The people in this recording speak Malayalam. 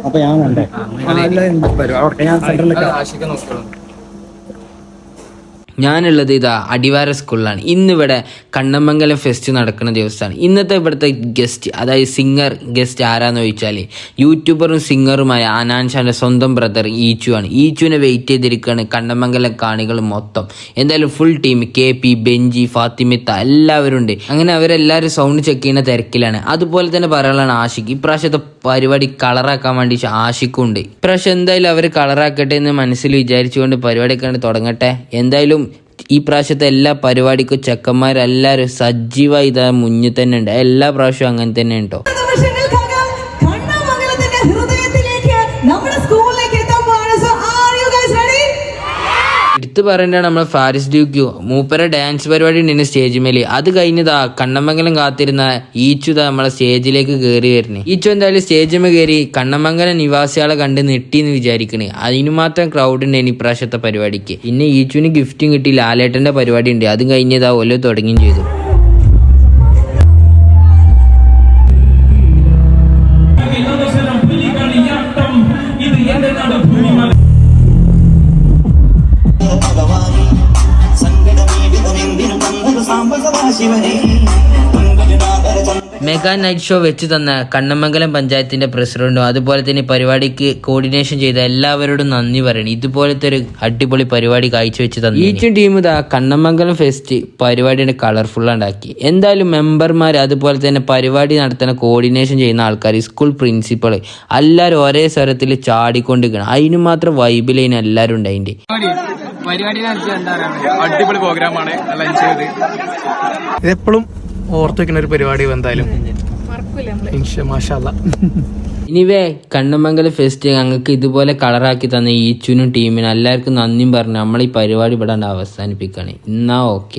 അപ്പൊ ഞാൻ വേണ്ടേ ഞാൻ സെന്ററിലൊക്കെ ഞാനുള്ളത് ഇതാ അടിവാര സ്കൂളിലാണ്. ഇന്നിവിടെ കണ്ണമംഗലം ഫെസ്റ്റ് നടക്കുന്ന ദിവസമാണ്. ഇന്നത്തെ ഇവിടുത്തെ ഗസ്റ്റ്, അതായത് സിംഗർ ഗസ്റ്റ് ആരാന്ന് ചോദിച്ചാൽ യൂട്യൂബറും സിംഗറുമായ അനാൻ ഷാൻ്റെ സ്വന്തം ബ്രദർ ഈച്ചു ആണ്. ഈച്ചുവിനെ വെയിറ്റ് ചെയ്തിരിക്കുകയാണ് കണ്ണമംഗലം കാണികൾ മൊത്തം. എന്തായാലും ഫുൾ ടീം KP, ബെഞ്ചി, ഫാത്തിമിത്ത എല്ലാവരും ഉണ്ട്. അങ്ങനെ അവരെല്ലാവരും സൗണ്ട് ചെക്ക് ചെയ്യുന്ന തിരക്കിലാണ്. അതുപോലെ തന്നെ പറയാനുള്ളതാണ് ആഷിക്ക്. ഇപ്രാവശ്യത്തെ പരിപാടി കളറാക്കാൻ വേണ്ടി ആഷിക്കും ഉണ്ട്. ഇപ്രാവശ്യം എന്തായാലും അവർ കളറാക്കട്ടെ എന്ന് മനസ്സിൽ വിചാരിച്ചുകൊണ്ട് പരിപാടിയൊക്കെ തുടങ്ങട്ടെ. എന്തായാലും ഈ പ്രാവശ്യത്തെ എല്ലാ പരിപാടിക്കും ചെക്കന്മാരെല്ലാവരും സജീവമായി ഇതാ മുന്നിൽ തന്നെ ഉണ്ട്. എല്ലാ പ്രാവശ്യവും അങ്ങനെ തന്നെ ഉണ്ടോ. എടുത്ത് പറയേണ്ടതാണ് നമ്മളെ ഫാരിസ് ഡ്യൂക്യു. മൂപ്പരെ ഡാൻസ് പരിപാടി ഉണ്ട് സ്റ്റേജ് മേലെ. അത് കഴിഞ്ഞതാ കണ്ണമംഗലം കാത്തിരുന്ന ഈച്ചു നമ്മളെ സ്റ്റേജിലേക്ക് കയറി വരുന്നേ. ഈച്ചു എന്തായാലും സ്റ്റേജിൽ കയറി കണ്ണമംഗലം നിവാസികളെ കണ്ട് നെട്ടിന്ന് വിചാരിക്കണേ. അതിന് മാത്രം ക്രൗഡ് ഉണ്ട് ഇപ്രാവശ്യത്തെ പരിപാടിക്ക്. പിന്നെ ഈച്ചുവിന് ഗിഫ്റ്റും കിട്ടി. ലാലേട്ടന്റെ പരിപാടി ഉണ്ട്. അതും കഴിഞ്ഞതാ ഓരോ തുടങ്ങുകയും ചെയ്തു. മെഗാ നൈറ്റ് ഷോ വെച്ച് തന്ന കണ്ണമംഗലം പഞ്ചായത്തിന്റെ പ്രസിഡന്റും അതുപോലെ തന്നെ പരിപാടിക്ക് കോർഡിനേഷൻ ചെയ്ത എല്ലാവരോടും നന്ദി പറയണം. ഇതുപോലത്തെ ഒരു അടിപൊളി പരിപാടി കാഴ്ചവെച്ച് തന്നു. ഈച്ചും ടീം ഇതാ കണ്ണമംഗലം ഫെസ്റ്റ് പരിപാടിയുടെ കളർഫുൾ ഉണ്ടാക്കി. എന്തായാലും മെമ്പർമാർ അതുപോലെ തന്നെ പരിപാടി നടത്തുന്ന കോർഡിനേഷൻ ചെയ്യുന്ന ആൾക്കാർ, സ്കൂൾ പ്രിൻസിപ്പൾ എല്ലാവരും ഒരേ സ്വരത്തിൽ ചാടിക്കൊണ്ടിരിക്കണം. അതിന് മാത്രം വൈബിലൈന് എല്ലാവരും ഉണ്ട്. അതിന്റെ അടിപൊളി പ്രോഗ്രാമാണ്. ഇതെപ്പോഴും ഓർത്തു വെക്കുന്ന ഒരു പരിപാടി എന്തായാലും. ഇനിവേ കണ്ണമംഗലം ഫെസ്റ്റ് ഞങ്ങൾക്ക് ഇതുപോലെ കളറാക്കി തന്ന ഈച്ചുനും ടീമിനും എല്ലാവർക്കും നന്ദിയും പറഞ്ഞ് നമ്മൾ ഈ പരിപാടി ഇവിടെ അവസാനിപ്പിക്കുകയാണ്. എന്നാ ഓക്കെ.